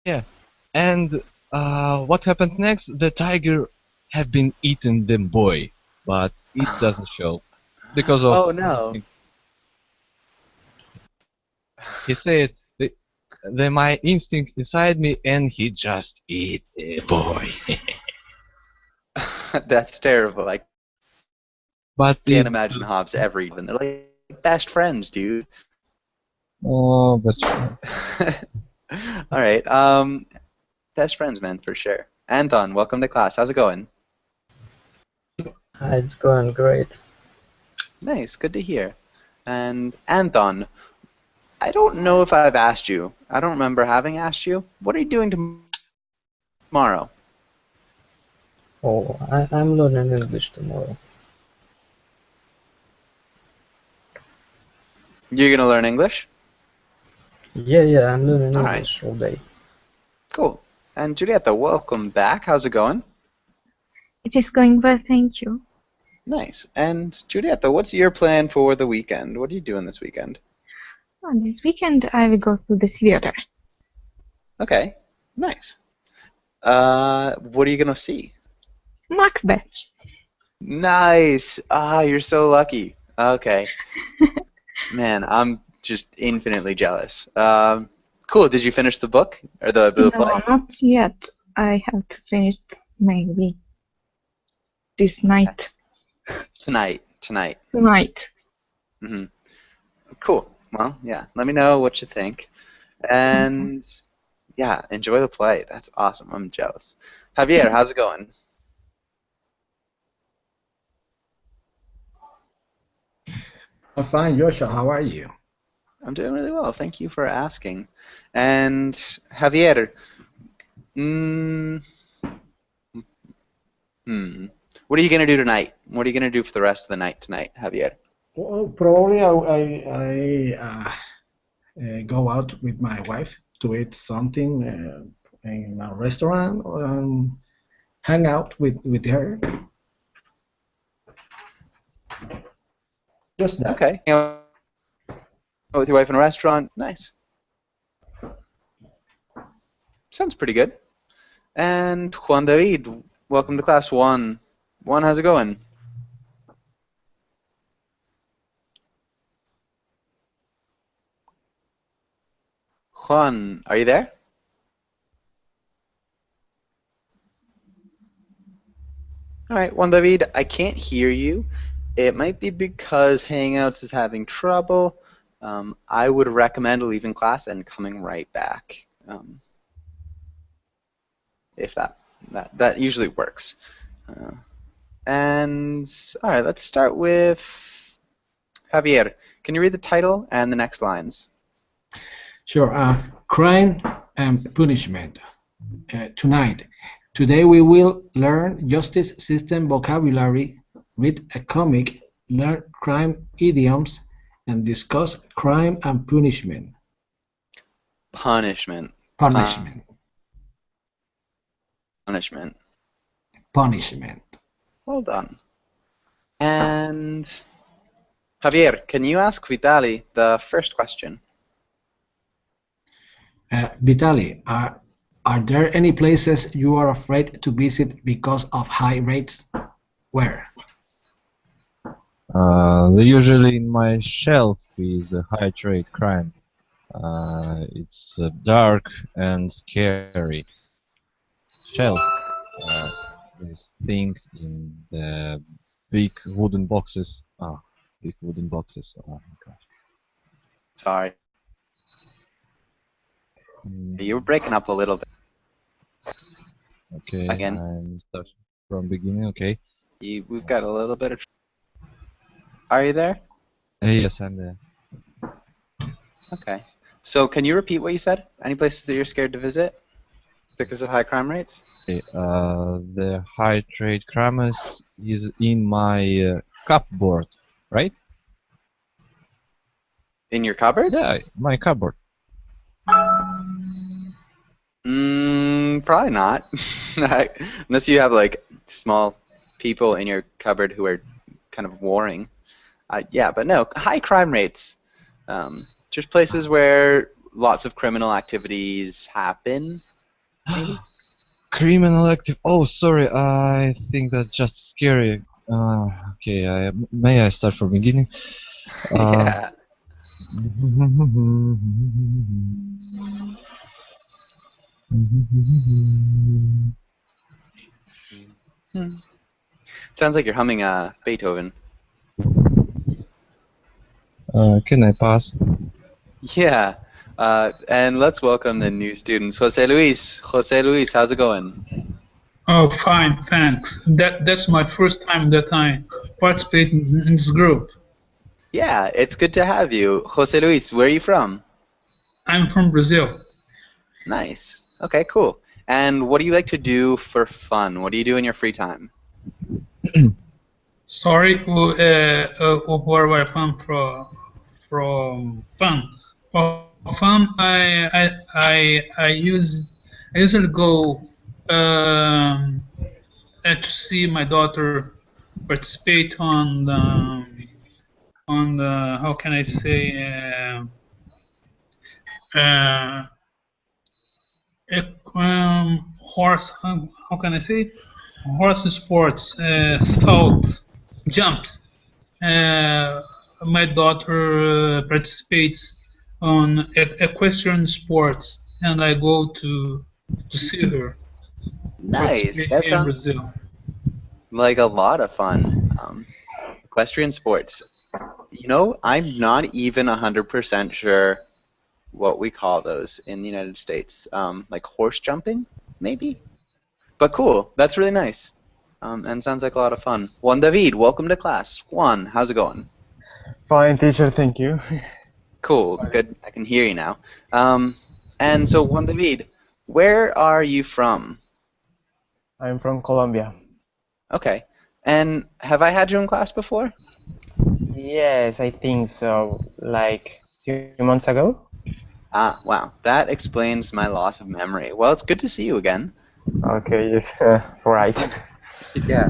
Yeah, and what happens next? The tiger have been eating them boy, but it doesn't show because of Oh no. he said the my instinct inside me, and he just eat a boy. That's terrible. I But can't it imagine Hobbs ever even. They're like best friends, dude. oh best friend. All right. Best friends, man, for sure. Anton, welcome to class. How's it going? Hi, it's going great. Nice. Good to hear. And Anton, I don't know if I've asked you. I don't remember having asked you. What are you doing tomorrow? Oh, I'm learning English tomorrow. You're gonna learn English? Yeah, I'm learning All right. English all day. Cool. And Julieta, welcome back. How's it going? It is going well, thank you. Nice. And Julieta, what's your plan for the weekend? What are you doing this weekend? This weekend I will go to the theater. Okay. Nice. What are you gonna see? Macbeth. Nice. Ah, you're so lucky. Okay. Man, I'm just infinitely jealous. Cool. Did you finish the book or the No, play? not yet. I have to finish maybe this Okay. night. Tonight. Tonight. Hmm. Cool. Well, yeah. Let me know what you think. Okay. And yeah, enjoy the play. That's awesome. I'm jealous. Javier, how's it going? I'm fine, Joshua. How are you? I'm doing really well. Thank you for asking. And Javier, mm, hmm, what are you gonna do tonight? What are you gonna do for the rest of the night tonight, Javier? Well, probably go out with my wife to eat something in a restaurant, hang out with her. Just that. Okay. You know, with your wife in a restaurant. Nice. Sounds pretty good. And Juan David, welcome to class one. Juan, how's it going? Juan, are you there? All right, Juan David, I can't hear you. It might be because Hangouts is having trouble. I would recommend leaving class and coming right back. If that usually works. Uh, and all right, let's start with Javier. Can you read the title and the next lines? Sure. Crime and punishment. Tonight. Today we will learn justice system vocabulary, read a comic, learn crime idioms, and discuss crime and punishment. Punishment. Punishment. Punishment. Punishment. Well done. And Javier, can you ask Vitali the first question? Vitali, are there any places you are afraid to visit because of high rates? Where? Usually in my shelf is a high trade crime. It's dark and scary. Shelf. Uh, this thing in the big wooden boxes. Ah, big wooden boxes. Oh my god. Sorry, Mm, you were breaking up a little bit okay, again. I'm starting from beginning. Okay. We've got a little bit of. Are you there? Yes, I'm there. Okay. So can you repeat what you said? Any places that you're scared to visit because of high crime rates? Okay, the high trade crimes is in my cupboard, right? In your cupboard? Yeah, my cupboard. Probably not. Unless you have like small people in your cupboard who are kind of warring. Yeah, but no, high crime rates. Just places where lots of criminal activities happen. maybe? Criminal active. Oh, sorry. I think that's just scary. Okay. May I start from beginning? Uh, Yeah. Hmm. Sounds like you're humming Beethoven. Can I pass? Yeah. And let's welcome the new students. Jose Luis. Jose Luis, how's it going? Oh, fine, thanks. That's my first time that I participate in this group. Yeah, it's good to have you. Jose Luis, where are you from? I'm from Brazil. Nice. Okay, cool. And what do you like to do for fun? What do you do in your free time? Sorry, where I from fun. For fun, I usually go to see my daughter participate on the how can I say uh, horse how can I say horse sports salt jumps. Uh, my daughter participates on equestrian sports, and I go to see her Nice. participate That here in sounds Brazil. like a lot of fun. Equestrian sports. You know, I'm not even 100% sure what we call those in the United States. Like horse jumping, maybe? But cool. That's really nice. And sounds like a lot of fun. Juan David, welcome to class. Juan, how's it going? Fine, teacher, thank you. Cool. Good. I can hear you now. And so, Juan David, where are you from? I'm from Colombia. Okay. And have I had you in class before? Yes, I think so. Like 2 months ago? Ah, wow. That explains my loss of memory. Well, it's good to see you again. Okay, yes, right. Yeah.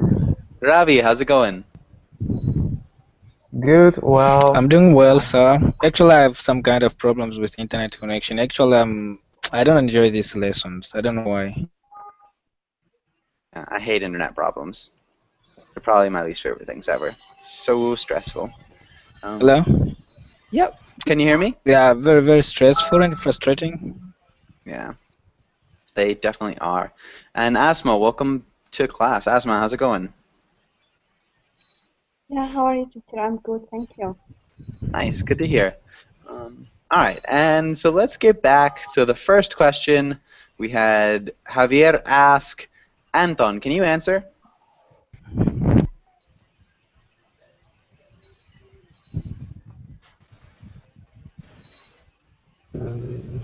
Ravi, how's it going? Good, well, I'm doing well, sir. Actually, I have some kind of problems with internet connection. Actually, I don't enjoy these lessons. I don't know why. I hate internet problems. They're probably my least favorite things ever. It's so stressful. Hello? Yep. Can you hear me? Yeah, very, very stressful and frustrating. Yeah. They definitely are. And Asma, welcome to class. Asma, how's it going? Yeah, how are you, teacher? I'm good, thank you. Nice. Good to hear. All right. And so let's get back. So the first question we had Javier ask, Anton, can you answer? Um,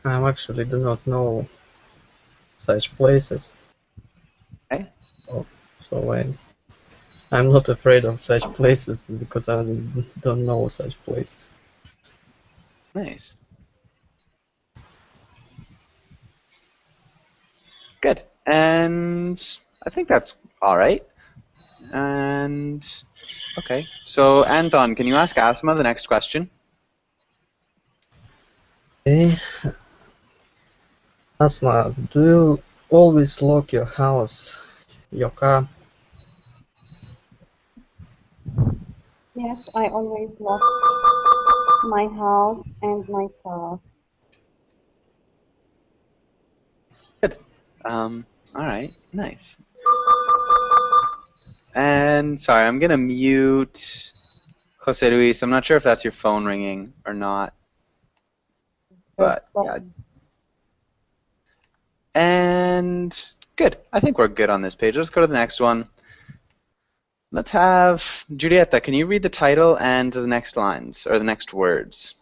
I actually do not know such places. Okay. Oh, so I'm not afraid of such places because I don't know such places. Nice. Good. And I think that's all right. And okay. So Anton, can you ask Asma the next question? Okay. Asma, do you always lock your house, your car? Yes, I always lock my house and my car. Good. All right. Nice. And sorry, I'm gonna mute Jose Luis. I'm not sure if that's your phone ringing or not, but yeah. And good. I think we're good on this page. Let's go to the next one. Let's have Julieta. Can you read the title and the next lines or the next words?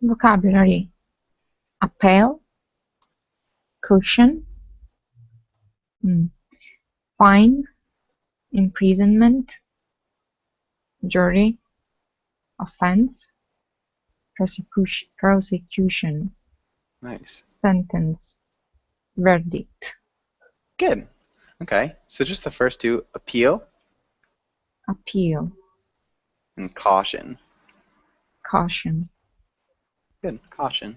Vocabulary. Appel, caution, fine, imprisonment, jury, offense, prosecution, Nice. sentence, verdict. Good. Okay. So just the first two: appeal Appeal, and caution. caution. Good. Caution.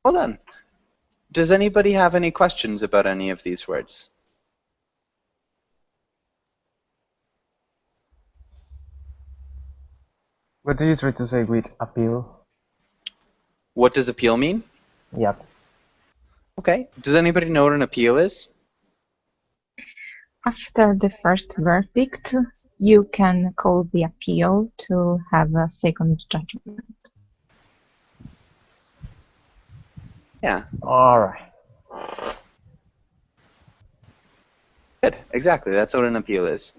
Well done. Does anybody have any questions about any of these words? What do you try to say with appeal? What does appeal mean? Yep. Okay. Does anybody know what an appeal is? After the first verdict, you can call the appeal to have a second judgment. Yeah. All right. Good. Exactly. That's what an appeal is.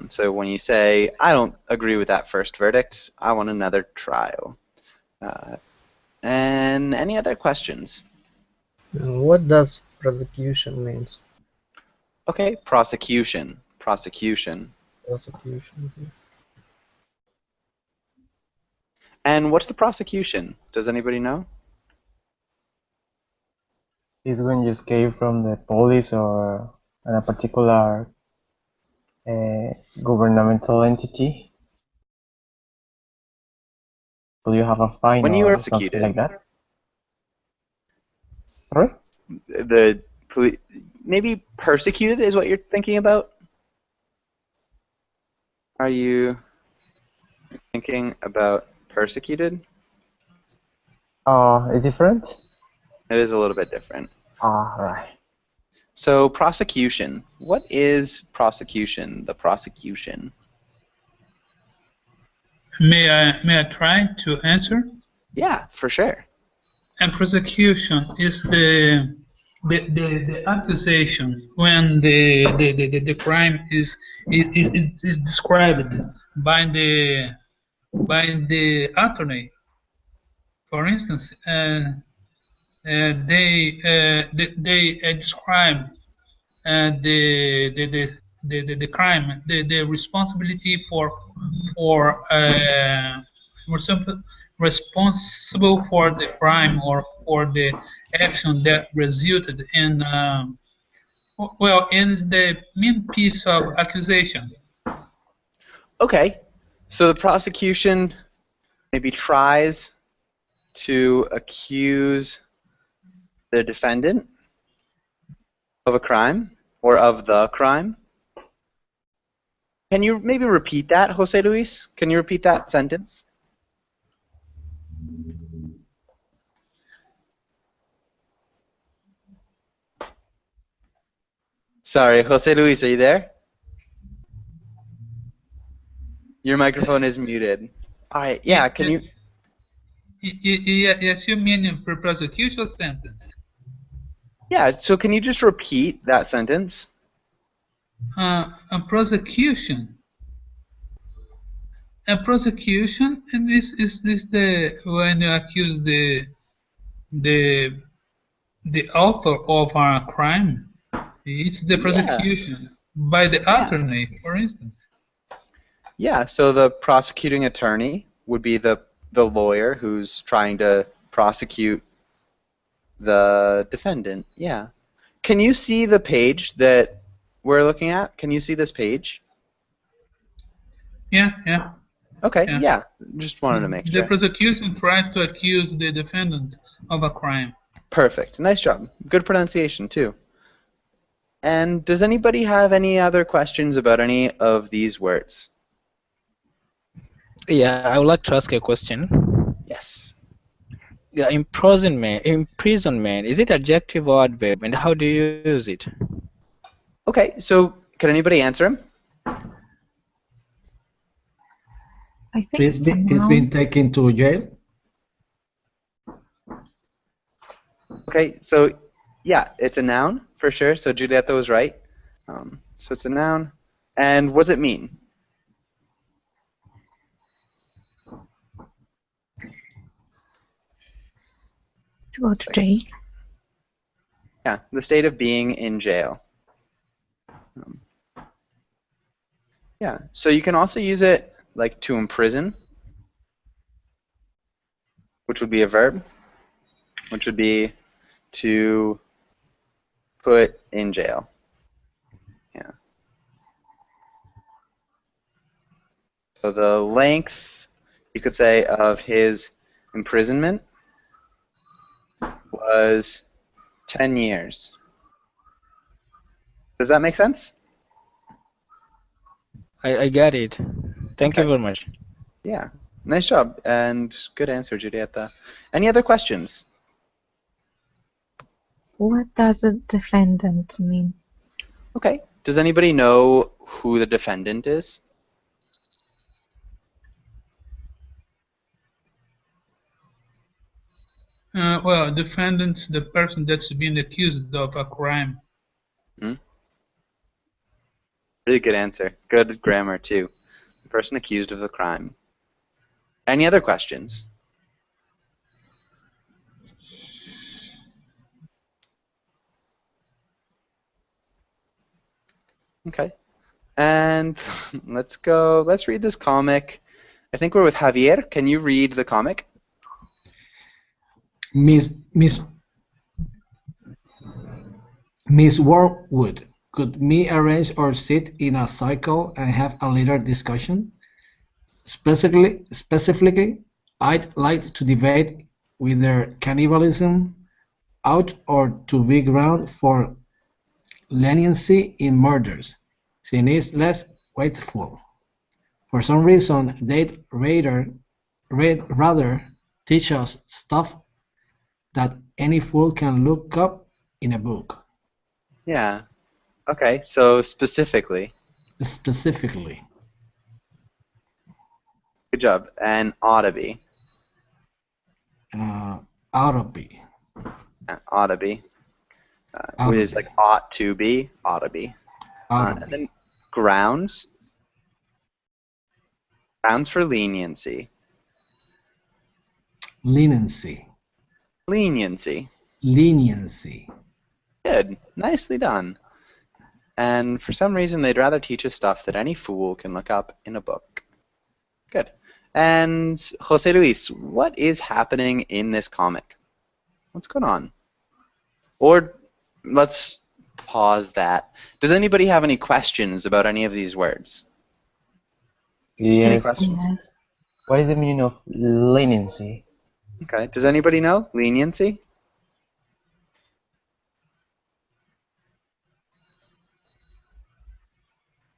So when you say, I don't agree with that first verdict, I want another trial. And any other questions? What does prosecution means? Okay. Prosecution. Prosecution. Prosecution. And what's the prosecution? Does anybody know? Is when you escape from the police or a particular governmental entity. So you have a fine When you are or something prosecuted, like that. Sorry? maybe persecuted is what you're thinking about? Are you thinking about persecuted? It's different? It is a little bit different. Right. So prosecution. What is prosecution? The prosecution. May I try to answer? Yeah, for sure. And prosecution is the accusation when the crime is described by the attorney. For instance, they describe the crime, the responsibility for responsible for the crime or for the action that resulted in well, is the main piece of accusation. Okay. So the prosecution maybe tries to accuse the defendant of a crime or of the crime. Can you maybe repeat that, Jose Luis? Can you repeat that sentence? Sorry, Jose Luis, are you there? Your microphone is muted. All right, yeah, can you... Yes, you mean a prosecution sentence. Yeah, so can you just repeat that sentence? A prosecution. A prosecution, and this is the when you accuse the author of a crime. It's the prosecution by the attorney, for instance. Yeah, so the prosecuting attorney would be the lawyer who's trying to prosecute the defendant. Yeah. Can you see the page that we're looking at? Can you see this page? Yeah. Okay, yeah. Just wanted to make sure. The prosecution tries to accuse the defendant of a crime. Perfect. Nice job. Good pronunciation, too. And does anybody have any other questions about any of these words? Yeah, I would like to ask a question. Yes. Yeah, imprisonment, is it adjective or adverb, and how do you use it? Okay, so can anybody answer him? I think He's been taken to jail. Okay, so yeah, it's a noun for sure. So Giulietta was right. So it's a noun. And what does it mean? To go to jail. Yeah, the state of being in jail. Yeah, so you can also use it like to imprison, which would be a verb, which would be to put in jail. Yeah. So the length, you could say, of his imprisonment was 10 years. Does that make sense? I got it. Thank you Okay. very much. Yeah. Nice job. And good answer, Julieta. Any other questions? What does a defendant mean? Okay. Does anybody know who the defendant is? Well, defendant's the person that's being accused of a crime. Really good answer. Good grammar, too. The person accused of a crime. Any other questions? Okay. And let's go. Let's read this comic. I think we're with Javier. Can you read the comic? Miss Wormwood, could me arrange or sit in a cycle and have a little discussion? Specifically, I'd like to debate whether cannibalism ought or to be ground for leniency in murders, since it's less wasteful. For some reason, they'd rather teach us stuff that any fool can look up in a book. Yeah. Okay. So specifically. Specifically. Good job. And ought to be. Ought to be. Ought to be. Which is like ought to be. Ought to be. And then grounds. Grounds for leniency. Leniency. Leniency. Leniency. Good. Nicely done. And for some reason, they'd rather teach us stuff that any fool can look up in a book. Good. And Jose Luis, what is happening in this comic? What's going on? Or let's pause that. Does anybody have any questions about any of these words? Any Yes. questions? Yes. What is the meaning of leniency? Okay. Does anybody know? Leniency?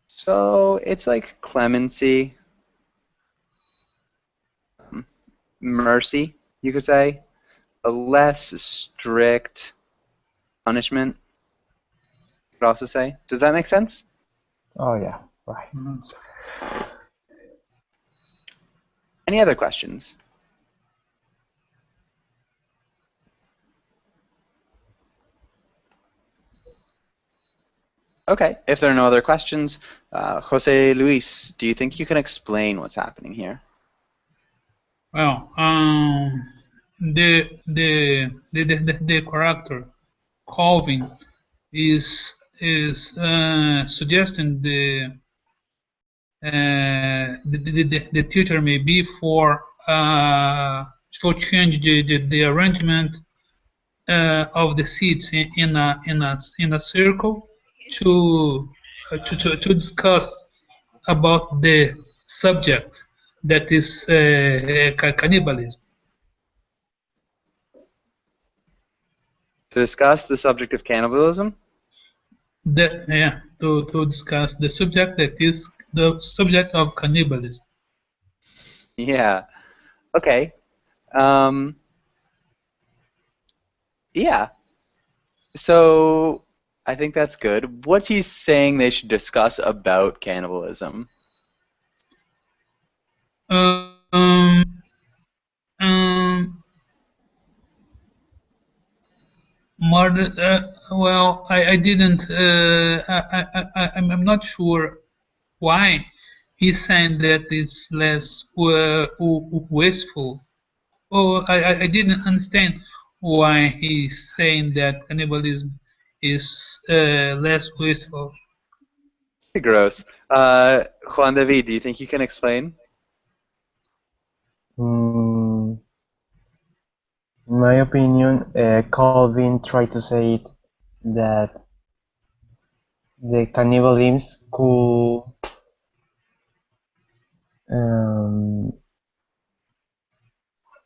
So it's like clemency, mercy, you could say, a less strict punishment, you could also say. Does that make sense? Oh yeah, right. Any other questions? Okay, if there are no other questions, Jose Luis, do you think you can explain what's happening here? Well, the character Calvin is suggesting the teacher may be for change the arrangement of the seats in a circle to discuss about the subject that is cannibalism. To discuss the subject of cannibalism? To discuss the subject that is the subject of cannibalism. Yeah. Okay. Yeah. So I think that's good. What's he saying they should discuss about cannibalism? Murder. Well, I didn't. I'm not sure why he's saying that it's less wasteful. Oh, I didn't understand why he's saying that cannibalism is less wasteful. Pretty gross. Juan David, do you think you can explain? In my opinion, Calvin tried to say it that the cannibalism could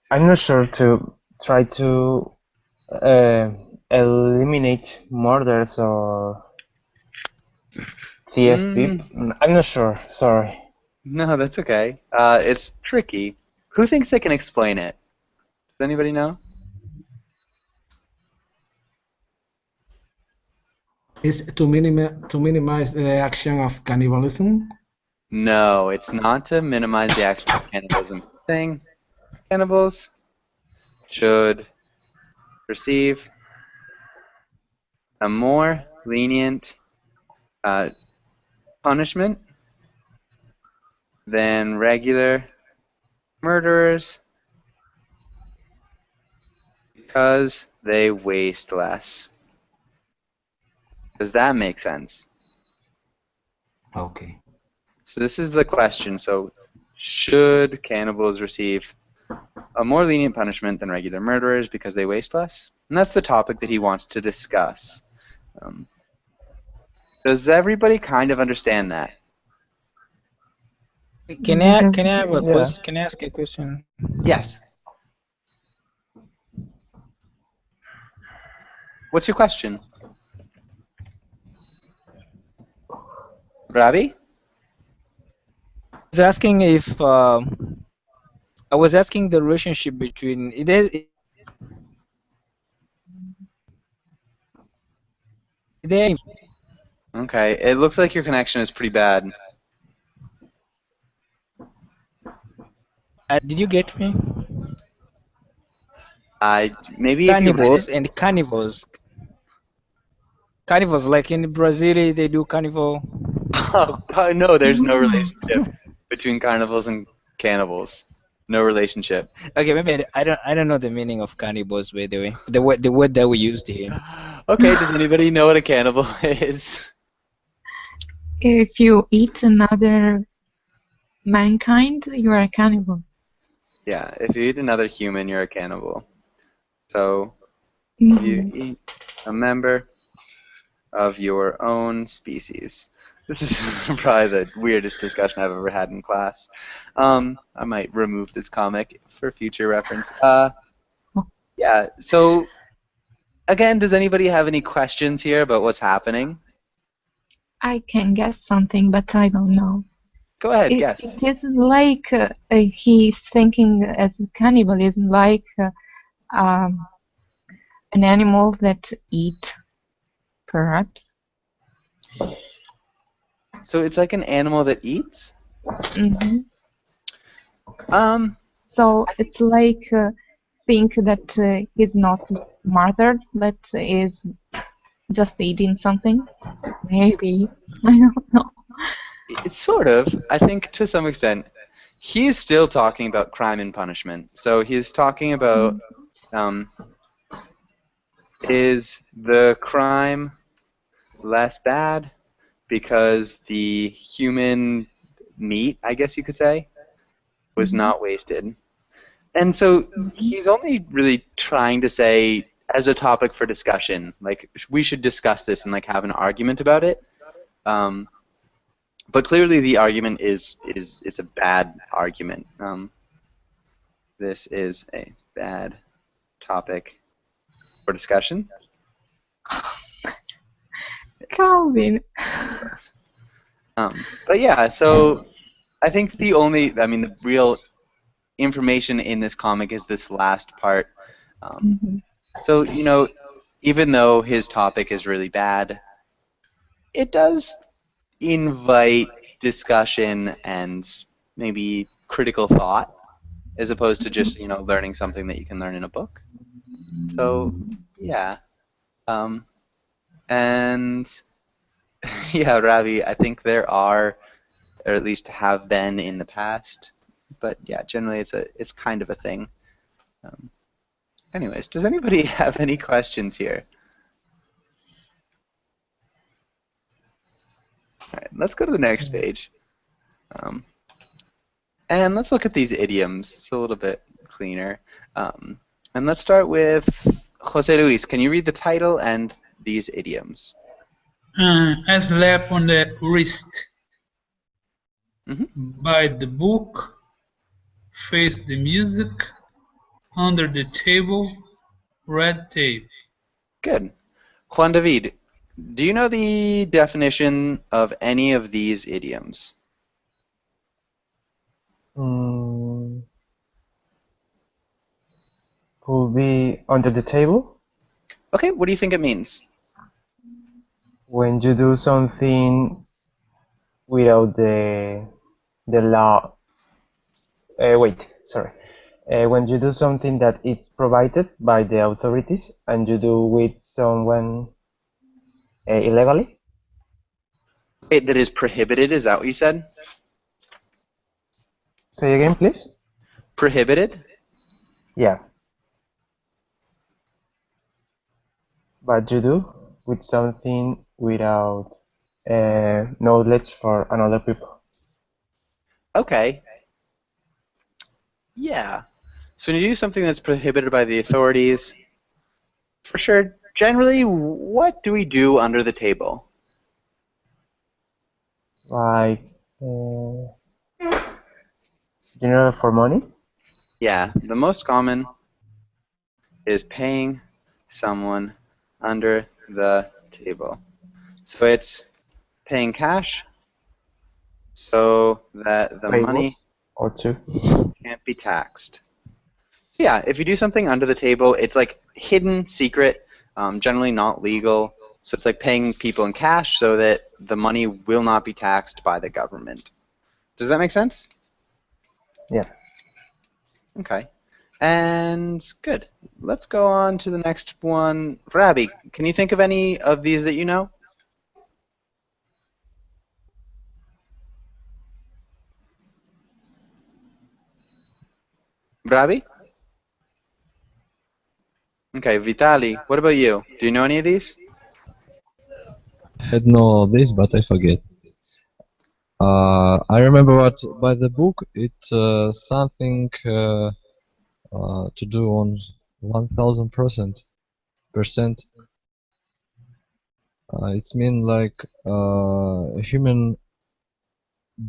I'm not sure to try to eliminate murders or TFP? I'm not sure. Sorry. No, that's okay. It's tricky. Who thinks they can explain it? Does anybody know? Is to minimize the action of cannibalism? No, it's not to minimize the action of cannibalism. Thing, cannibals should receive a more lenient punishment than regular murderers because they waste less. Does that make sense? Okay. So this is the question. So should cannibals receive a more lenient punishment than regular murderers because they waste less? And that's the topic that he wants to discuss. Does everybody kind of understand that? Can I have a Yeah. question? Can I ask a question? Yes. What's your question? Ravi? I was asking if I was asking the relationship between it is. Okay, it looks like your connection is pretty bad. Did you get me? Maybe if you read Carnivores it. and carnivores. Carnivores, like in Brazil, they do carnival. Oh, no, there's no relationship between carnivals and cannibals. No relationship. Okay, maybe I don't know the meaning of cannibals, by the way. The word that we used here. Okay, does anybody know what a cannibal is? If you eat another mankind, you are a cannibal. Yeah, if you eat another human, you're a cannibal. So, you eat a member of your own species. This is probably the weirdest discussion I've ever had in class. I might remove this comic for future reference. Yeah, so, again, does anybody have any questions here about what's happening? I can guess something, but I don't know. Go ahead, guess. It isn't like he's thinking as cannibalism, like an animal that eat, perhaps. So it's like an animal that eats? Mm-hmm. Um. So it's like think that he's not murdered, but is just eating something. Maybe. I don't know. It's sort of. I think to some extent. He's still talking about crime and punishment. So he's talking about is the crime less bad because the human meat, I guess you could say, was not wasted. And so he's only really trying to say, as a topic for discussion, like we should discuss this and like have an argument about it. But clearly the argument is a bad argument. This is a bad topic for discussion. Calvin. But yeah, so I think the real information in this comic is this last part. So, you know, even though his topic is really bad, it does invite discussion and maybe critical thought as opposed to just, you know, learning something that you can learn in a book. So, yeah. And yeah, Ravi, I think there are, or at least have been in the past, but yeah, generally it's kind of a thing. Anyways, does anybody have any questions here? All right, let's go to the next page. And let's look at these idioms. It's a little bit cleaner. And let's start with Jose Luis. Can you read the title and these idioms? A slap on the wrist. By the book, face the music, under the table, red tape. Good. Juan David, do you know the definition of any of these idioms? Could be under the table Okay, what do you think it means? when you do something without the law. Wait, sorry. When you do something that it's provided by the authorities and you do with someone illegally. That is prohibited, is that what you said? Say again, please. Prohibited? Yeah. But you do with something without knowledge for another people. Okay. Yeah. So when you do something that's prohibited by the authorities, for sure, generally, what do we do under the table? Like, general for money? Yeah, the most common is paying someone under the table. So it's paying cash so that the money or two can't be taxed. Yeah, if you do something under the table, it's like hidden, secret, generally not legal. So it's like paying people in cash so that the money will not be taxed by the government. Does that make sense? Yeah. Okay. And good. Let's go on to the next one. Rabbi, can you think of any of these that you know? Rabbi? Okay, Vitali, what about you? Do you know any of these? I had know of this, but I forget. I remember what by the book it's something to do on 1000%. It's mean like human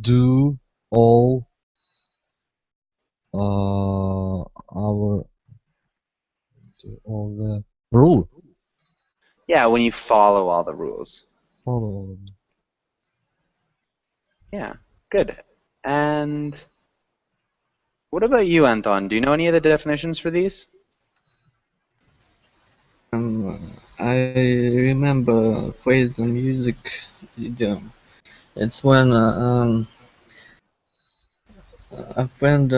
do all the rule. Yeah, when you follow all the rules. Follow. Yeah, good. And what about you, Anton? Do you know any of the definitions for these? I remember phrase the music idiom. It's when a friend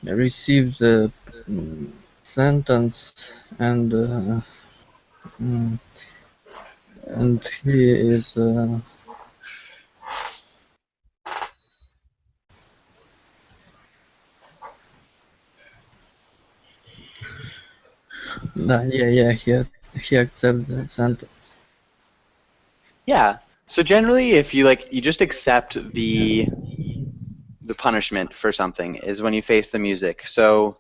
receives the sentence and he is he accepts the sentence. Yeah. So generally, if you just accept the punishment for something is when you face the music. So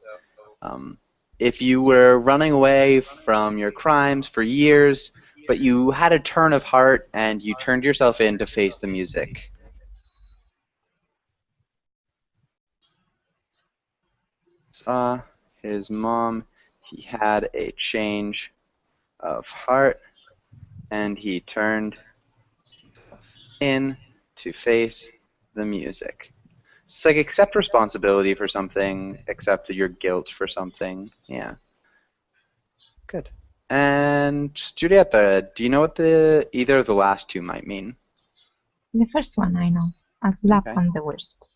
if you were running away from your crimes for years, but you had a turn of heart and you turned yourself in to face the music. Saw his mom, he had a change of heart, and he turned in to face the music. It's like accept responsibility for something, accept your guilt for something. Yeah. Good. And Giulietta, do you know what either of the last two might mean? The first one I know, a slap Okay. on the wrist.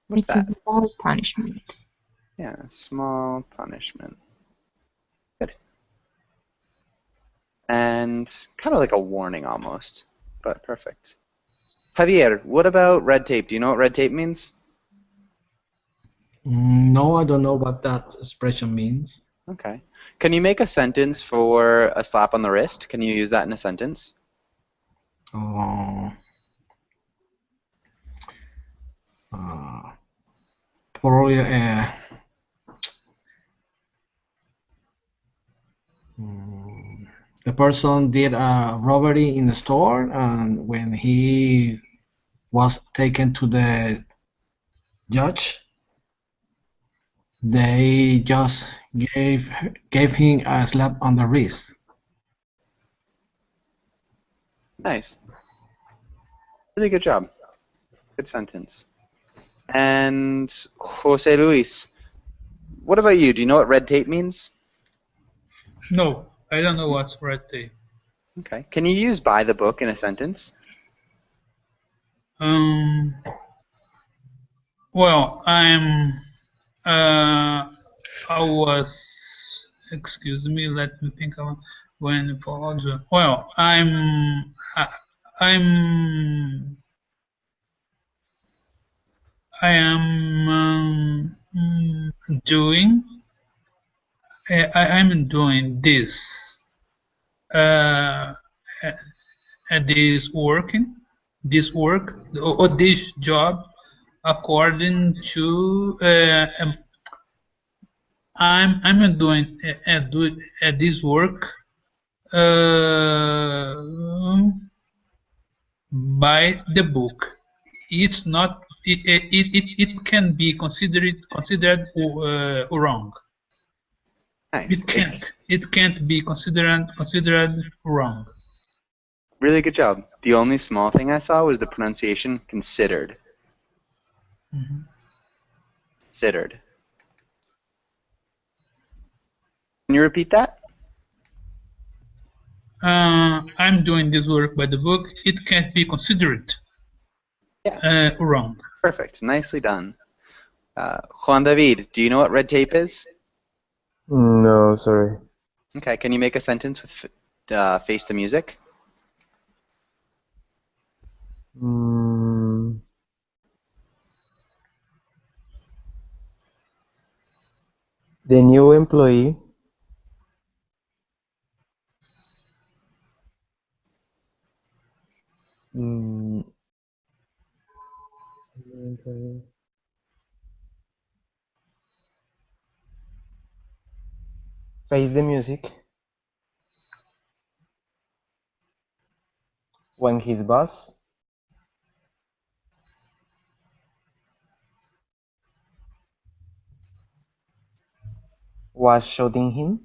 What's It's that? a small punishment. Yeah, small punishment. Good. And kind of like a warning almost, but perfect. Javier, what about red tape? Do you know what red tape means? No, I don't know what that expression means. Okay. Can you make a sentence for a slap on the wrist? Can you use that in a sentence? Probably the person did a robbery in the store, and when he was taken to the judge, they just gave him a slap on the wrist. Nice. Really good job. Good sentence. And Jose Luis, what about you? Do you know what red tape means? No, I don't know what's red tape. Okay. Can you use by the book in a sentence? Well, I was, excuse me, let me think of when followed. Well, I'm I am doing I'm doing this this work or this job according to I'm doing this work by the book. It's not. It can be considered wrong. Nice. It can't be considered wrong. Really good job. The only small thing I saw was the pronunciation considered. Considered. Can you repeat that? I'm doing this work by the book. It can't be considered wrong. Perfect. Nicely done. Juan David, do you know what red tape is? No, sorry. Okay. Can you make a sentence with face the music? The new employee face the music when his boss was shouting him.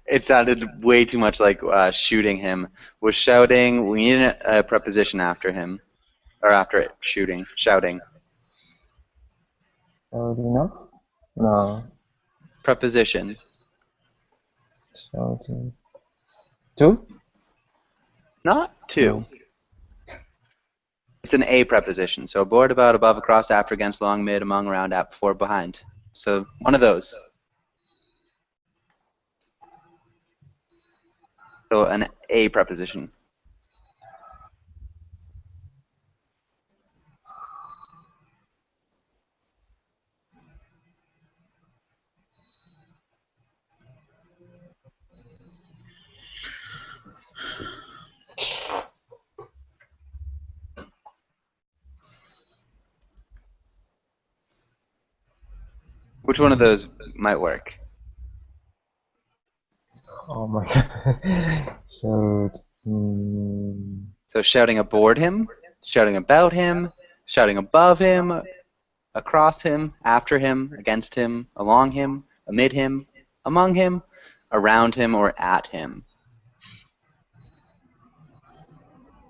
It sounded way too much like shooting him. Was shouting. We need a preposition after him, or after it. Shouting. Shouting enough? No. Preposition. Shouting. Two? Not two. It's an A preposition. So aboard, about, above, across, after, against, along, mid, among, around, at, before, behind. So one of those. So an A preposition. Which one of those might work? Oh my god. So shouting aboard him, shouting about him, shouting above him, across him, after him, against him, along him, amid him, among him, around him, or at him.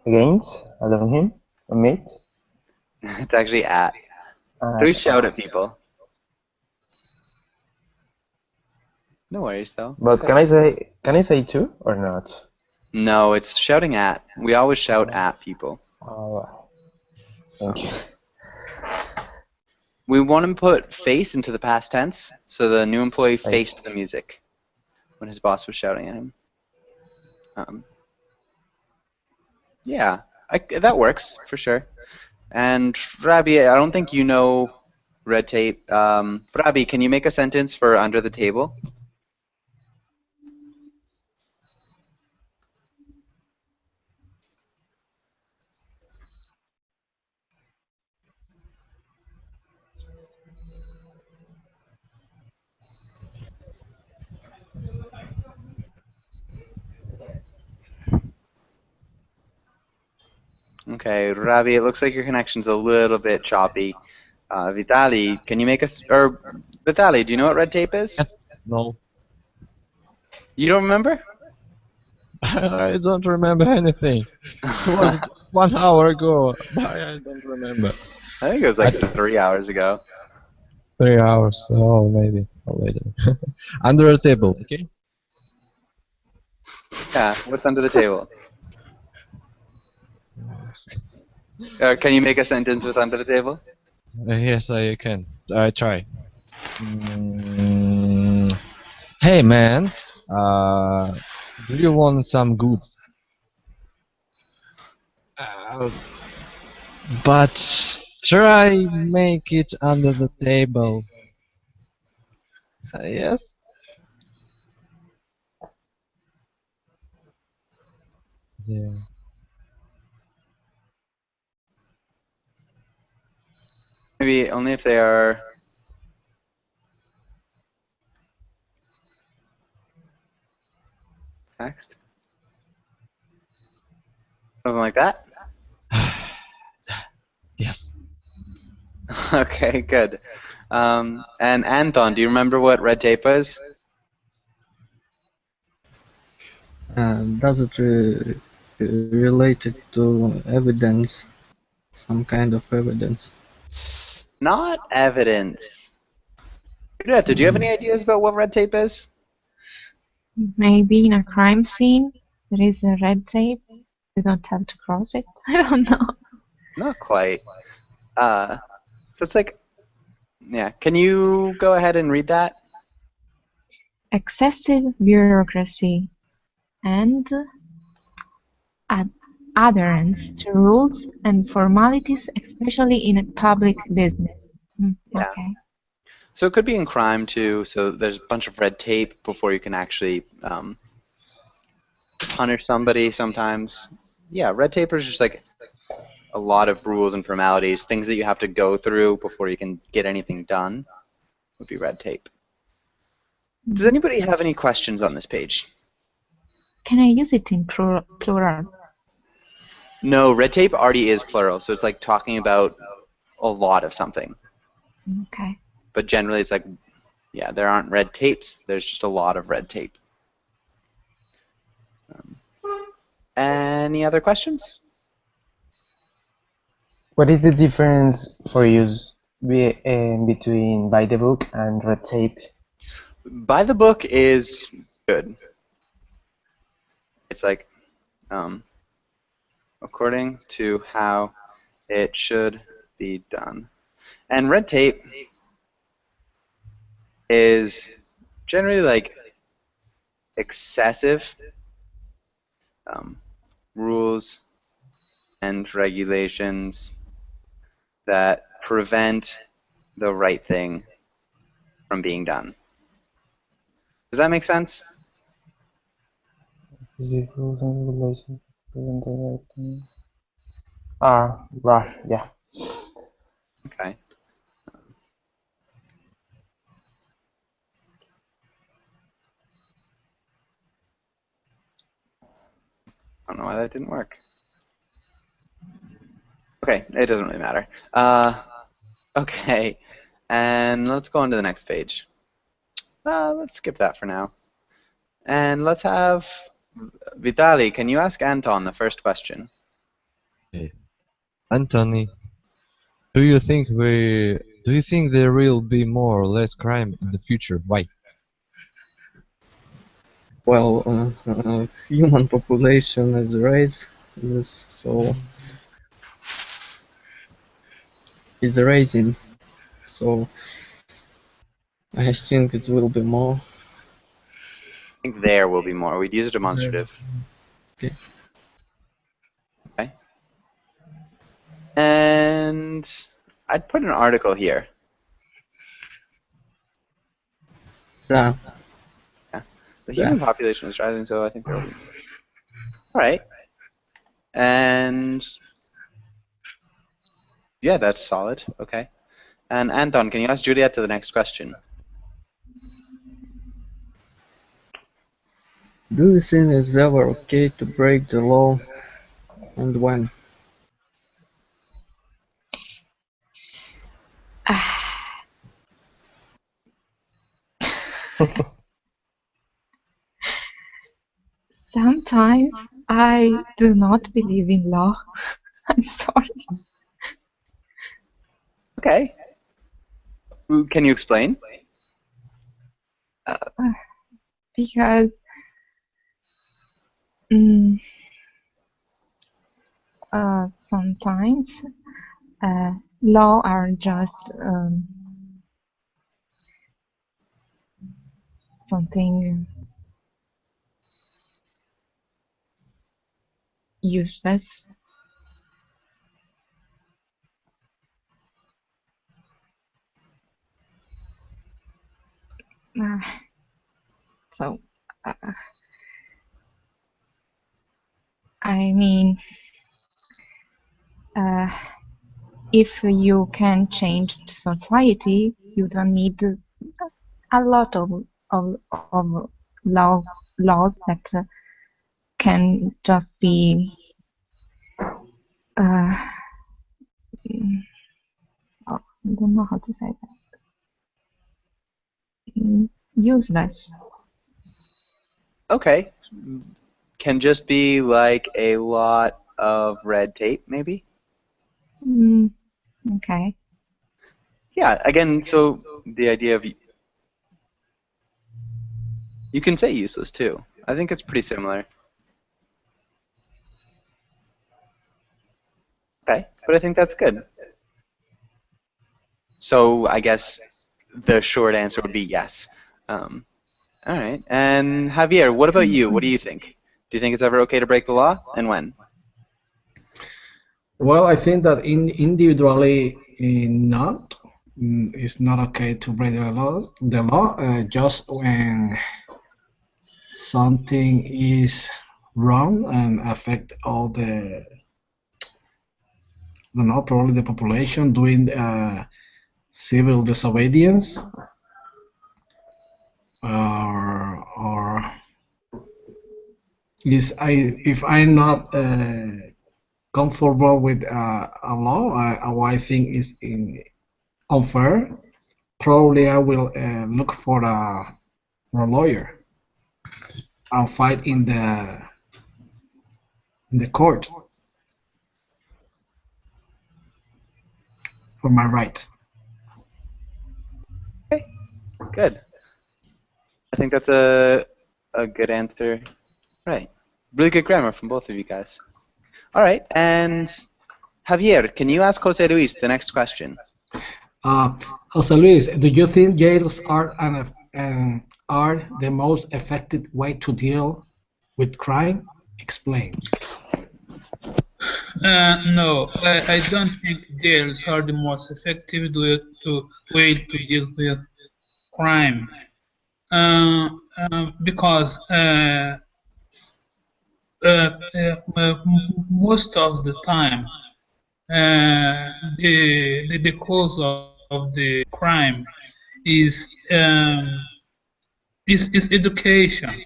Against, along him, amid. It's actually at. Don't shout at people. No worries though. But can I say two or not? No, it's shouting at. We always shout at people. Oh, thank you. We want to put face into the past tense, so the new employee faced the music when his boss was shouting at him. Yeah, that works for sure. And Rabi, I don't think you know red tape. Rabi, can you make a sentence for under the table? Okay, Ravi, it looks like your connection's a little bit choppy. Vitali, can you make us, or Vitali, do you know what red tape is? No. You don't remember? I don't remember anything. It was 1 hour ago, but I don't remember. I think it was like 3 hours ago. 3 hours, oh maybe, or later. Under a table, okay? Yeah, what's under the table? Can you make a sentence with under the table? Yes, I can. I try. Mm, hey man, do you want some goods? But try make it under the table. Yes? Yeah. Maybe only if they are text. Something like that? Yes. Okay, good. And Anton, do you remember what red tape is? Does it related to evidence? Some kind of evidence? Not evidence. Julieta, do you have any ideas about what red tape is? Maybe in a crime scene there is a red tape. You don't have to cross it. I don't know. Not quite. So it's like, yeah. Can you go ahead and read that? Excessive bureaucracy and adherence to rules and formalities, especially in a public business. Yeah. Okay. So it could be in crime too. So there's a bunch of red tape before you can actually punish somebody sometimes. Yeah, red tape is just like a lot of rules and formalities, things that you have to go through before you can get anything done would be red tape. Does anybody have any questions on this page? Can I use it in plural? No, red tape already is plural, so it's like talking about a lot of something. Okay. But generally it's like, yeah, there aren't red tapes, there's just a lot of red tape. Any other questions? What is the difference for you between by the book and red tape? By the book is good. It's like, according to how it should be done. And red tape is generally like excessive rules and regulations that prevent the right thing from being done. Does that make sense? The rules and regulations prevent the right thing. Ah, right, yeah. Okay. I don't know why that didn't work. Okay, it doesn't really matter. Okay, and let's go on to the next page. Let's skip that for now. And let's have Vitali, can you ask Anton the first question? Okay. Anthony, do you think there will be more or less crime in the future? Why? Well, human population is rising, so I think it will be more. I think there will be more. We'd use a demonstrative. Okay. Okay. And I'd put an article here. Yeah. Yeah. The human population is rising, so I think there will be. All right. And yeah, that's solid. Okay. And Anton, can you ask Juliet to the next question? Do you think it's ever okay to break the law, and when? Sometimes I do not believe in law. I'm sorry. Okay. Can you explain? Because sometimes law are just something useless. So, I mean, if you can change society, you don't need a lot of laws that can just be I don't know how to say that. Useless. Okay. Can just be like a lot of red tape, maybe? Okay. Yeah, again, so the idea of... You can say useless, too. I think it's pretty similar. Okay, but I think that's good. So I guess the short answer would be yes. All right. And Javier, what about you? What do you think? Do you think it's ever okay to break the law, and when? Well, I think that individually, not. It's not okay to break the law. Just when something is wrong and affect all the, I don't know, probably the population doing civil disobedience, or if I'm not comfortable with a law, I think is unfair, probably I will look for a lawyer and fight in the court for my rights. Okay, good. I think that's a good answer. Right. Really good grammar from both of you guys. All right, and Javier, can you ask Jose Luis the next question? Jose Luis, do you think jails are the most effective way to deal with crime? Explain. No, I don't think jails are the most effective way to deal with crime, because most of the time the cause of the crime is education,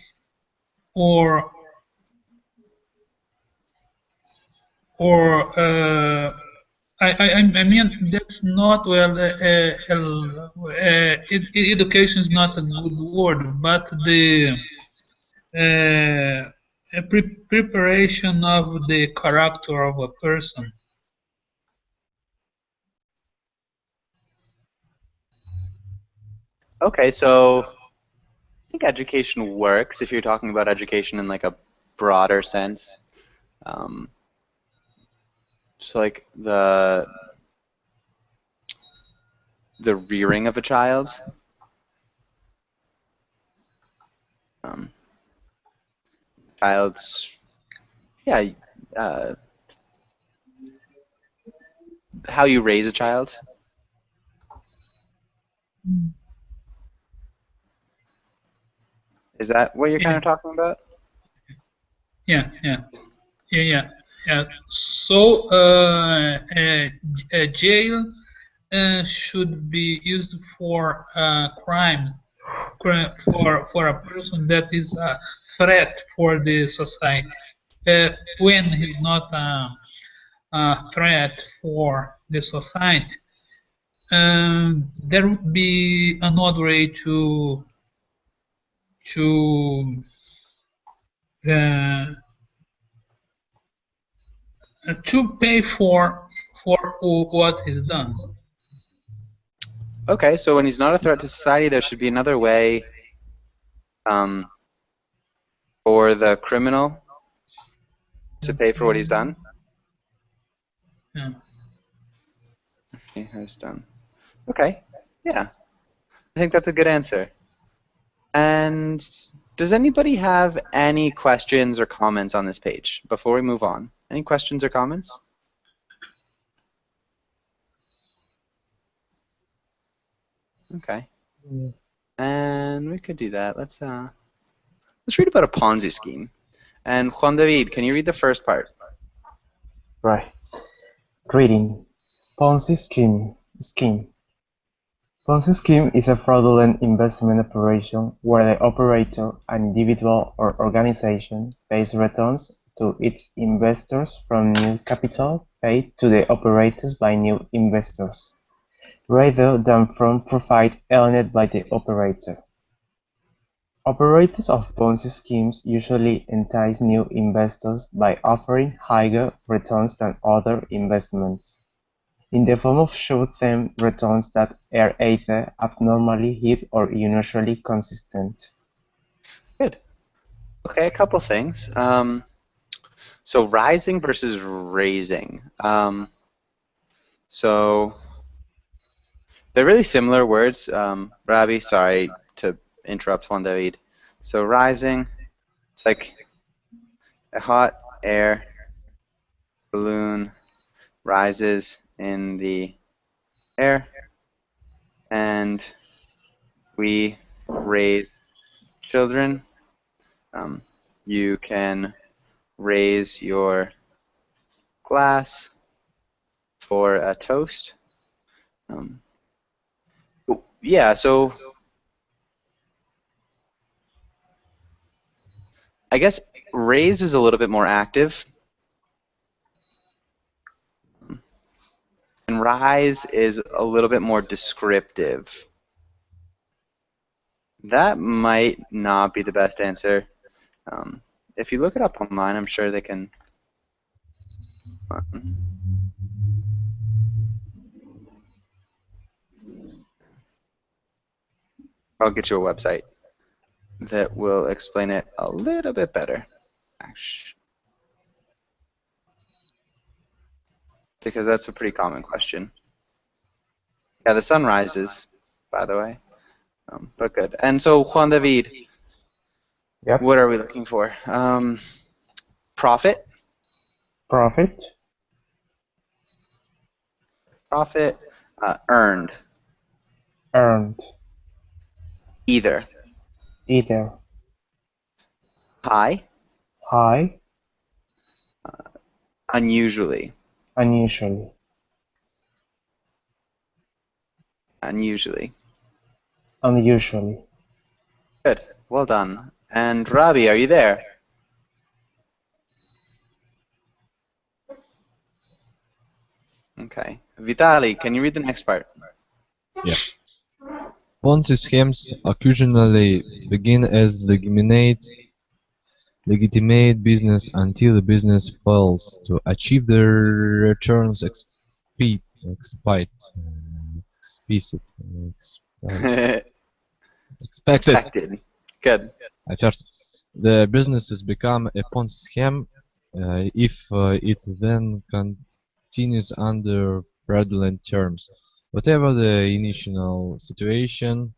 or I mean, that's not well. Education is not a good word, but the preparation of the character of a person. Okay, so I think education works if you're talking about education in like a broader sense. Just like the rearing of a child. Child's, yeah, how you raise a child. Is that what you're kind of talking about? Yeah. So a jail should be used for crime, for a person that is a threat for the society. When he's not a threat for the society, there would be another way to to uh, pay for what is done. Okay, so when he's not a threat to society, there should be another way for the criminal to pay for what he's done. Yeah. Okay, who's done? Okay, yeah. I think that's a good answer. And does anybody have any questions or comments on this page before we move on? Any questions or comments? Okay. And we could do that. Let's read about a Ponzi scheme. And Juan David, can you read the first part? Right. Reading. Ponzi scheme. Ponzi scheme is a fraudulent investment operation where the operator, an individual or organization, pays returns to its investors from new capital paid to the operators by new investors, rather than from profit earned by the operator. Operators of Ponzi schemes usually entice new investors by offering higher returns than other investments, in the form of short-term returns that are either abnormally high or unusually consistent. Good. Okay, a couple things. So rising versus raising. So they're really similar words. Rabi, sorry to interrupt Juan David. So rising, it's like a hot air balloon rises in the air, and we raise children. You can raise your glass for a toast. Yeah, so I guess raise is a little bit more active, and rise is a little bit more descriptive. That might not be the best answer. If you look it up online, I'm sure they can. I'll get you a website that will explain it a little bit better, because that's a pretty common question. Yeah, the sun rises, by the way, but good. And so, Juan David, Yep. what are we looking for? Profit. Profit. Profit. Earned. Earned. Either. Either. High. High. Unusually. Unusually. Unusually. Unusually. Good. Well done. And Rabi, are you there? Okay. Vitali, can you read the next part? Yeah. Ponzi schemes occasionally begin as legitimate business until the business fails to achieve the returns expected. Good. The businesses become a Ponzi scheme if it then continues under fraudulent terms. Whatever the initial situation,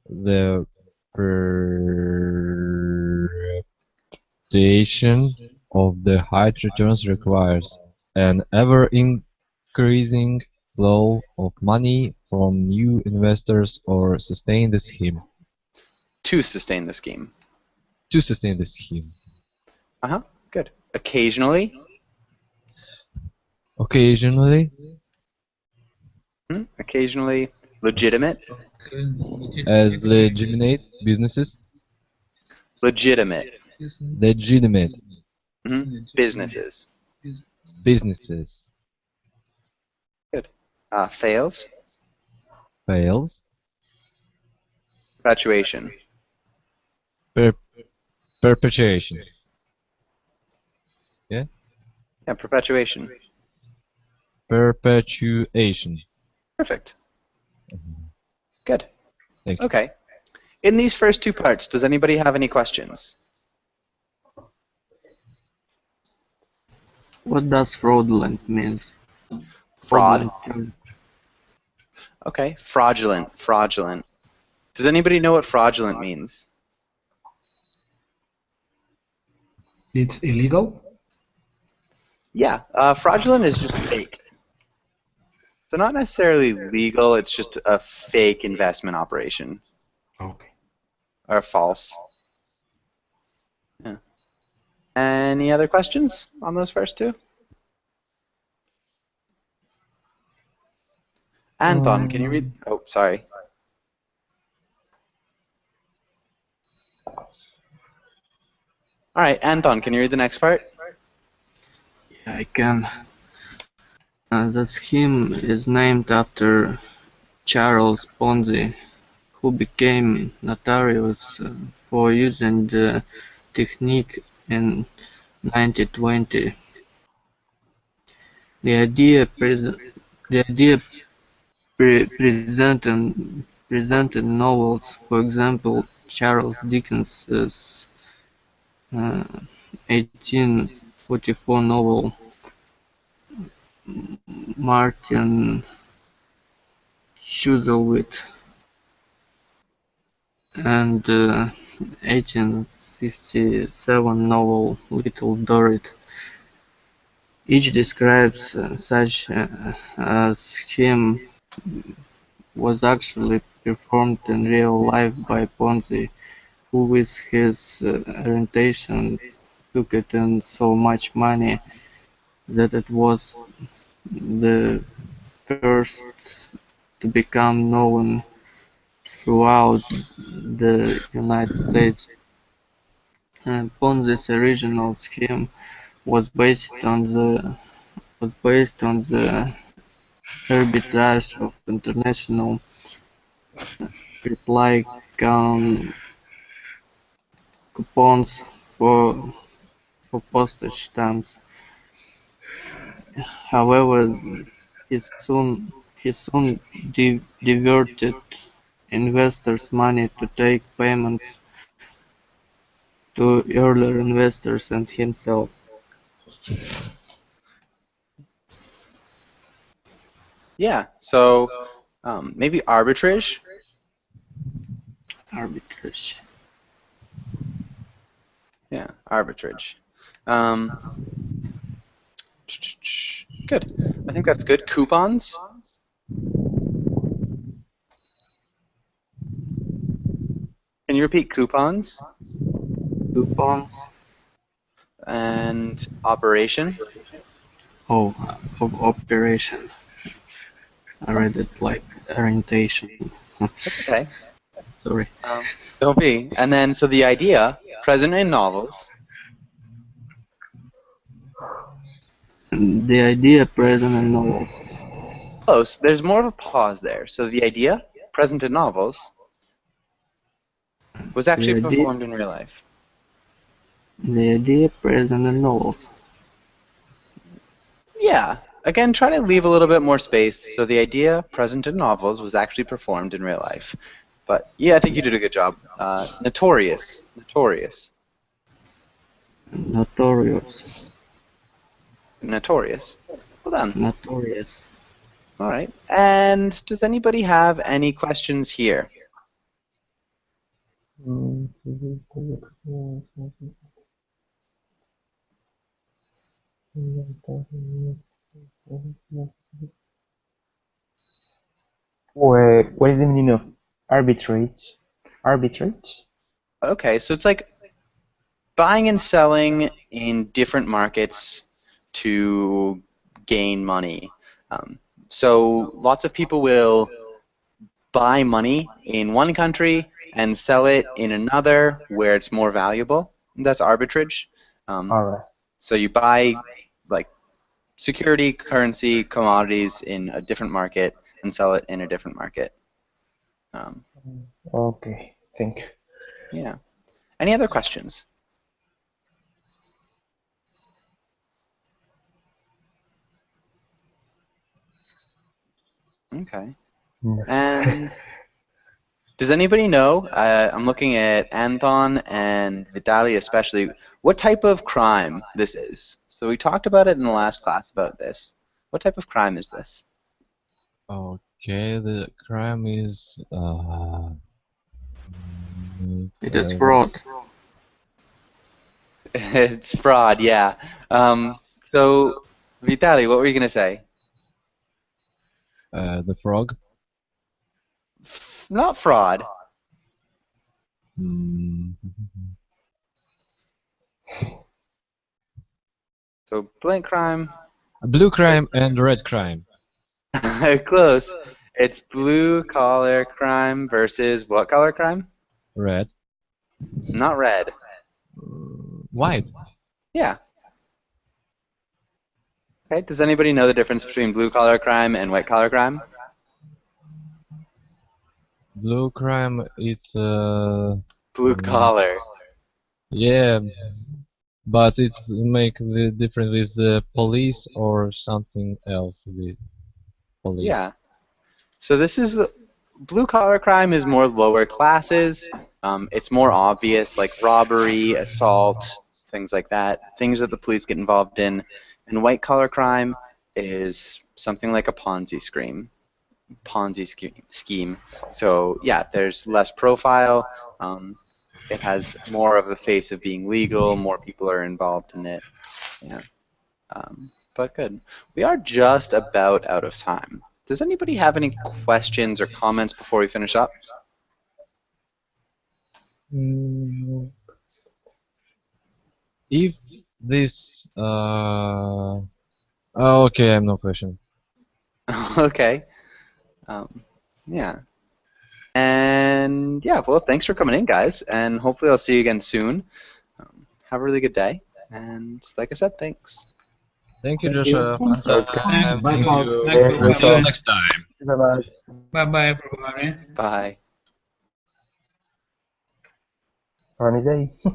the perpetuation of the high returns requires an ever-increasing flow of money from new investors or sustain the scheme. To sustain the scheme. To sustain the scheme. Good. Occasionally. Occasionally. Occasionally legitimate. As legitimate businesses. Legitimate. Legitimate. Businesses. Businesses. Good. Fails. Fails. Perpetuation. Perpetuation. Yeah, perpetuation. Perpetuation. Perfect. Good. Thank you. Okay. In these first two parts, does anybody have any questions? What does fraudulent means? Fraud. Fraudulent. Okay. Fraudulent. Fraudulent. Does anybody know what fraudulent means? It's illegal? Yeah. Fraudulent is just fake. So not necessarily legal, it's just a fake investment operation. Okay. Or false. Yeah. Any other questions on those first two? Anton, can you read? Oh, sorry. All right, Anton, can you read the next part? Yeah, I can. That scheme is named after Charles Ponzi, who became notorious for using the technique in 1920. The idea presented novels, for example, Charles Dickens's 1844 novel Martin Chuzzlewit and 1857 novel Little Dorrit. Each describes such a scheme was actually performed in real life by Ponzi, who with his orientation took it in so much money that it was the first to become known throughout the United States. Ponzi's original scheme was based on the arbitrage of international reply coupons for postage stamps. However, he soon diverted investors' money to take payments to earlier investors and himself. Yeah, so maybe arbitrage? Arbitrage. Yeah, arbitrage. Good. I think that's good. Coupons? Can you repeat coupons? Coupons. And operation? Oh, of operation. I read it like orientation. That's okay. Sorry. Don't be. And then, so the idea, present in novels. The idea present in novels. Close. There's more of a pause there. So the idea, present in novels, was actually performed in real life. The idea present in novels. Yeah. Again, try to leave a little bit more space. So the idea, present in novels, was actually performed in real life. But yeah, I think you did a good job. Notorious. Notorious. Notorious. Notorious. Well done. Notorious. All right. And does anybody have any questions here? What is the meaning of arbitrage? Arbitrage? Okay, so it's like buying and selling in different markets to gain money. So lots of people will buy money in one country and sell it in another where it's more valuable. That's arbitrage. All right. So you buy like security, currency, commodities in a different market and sell it in a different market. Okay, thank you. Yeah. Any other questions? Okay. Yes. And does anybody know? I'm looking at Anton and Vitaly especially. What type of crime this is? So we talked about it in the last class about this. What type of crime is this? Okay, the crime is It is fraud. It's fraud, yeah. So Vitaly, what were you gonna say? the frog. Not fraud. Mm, So blank crime. blue crime and red crime. Close. It's blue collar crime versus what color crime? Red. Not red. White. Yeah. Okay. Does anybody know the difference between blue collar crime and white collar crime? Blue crime, it's Blue collar. yeah, but it's make the difference with the police or something else with police. Yeah. So this is blue collar crime is more lower classes. It's more obvious, like robbery, assault, things like that. Things that the police get involved in. And white collar crime is something like a Ponzi scheme. So yeah, there's less profile. It has more of a face of being legal. More people are involved in it. Yeah. But good. We are just about out of time. Does anybody have any questions or comments before we finish up? If this okay, I have no question. Okay. Yeah. And yeah, well, thanks for coming in, guys. And hopefully I'll see you again soon. Have a really good day. And like I said, thanks. Thank you, Thank Joshua. you. Fun time. Bye, Thank folks. you. Thank you. See you Bye-bye. next time. Bye-bye. Bye-bye, everybody. Bye. Have a nice day.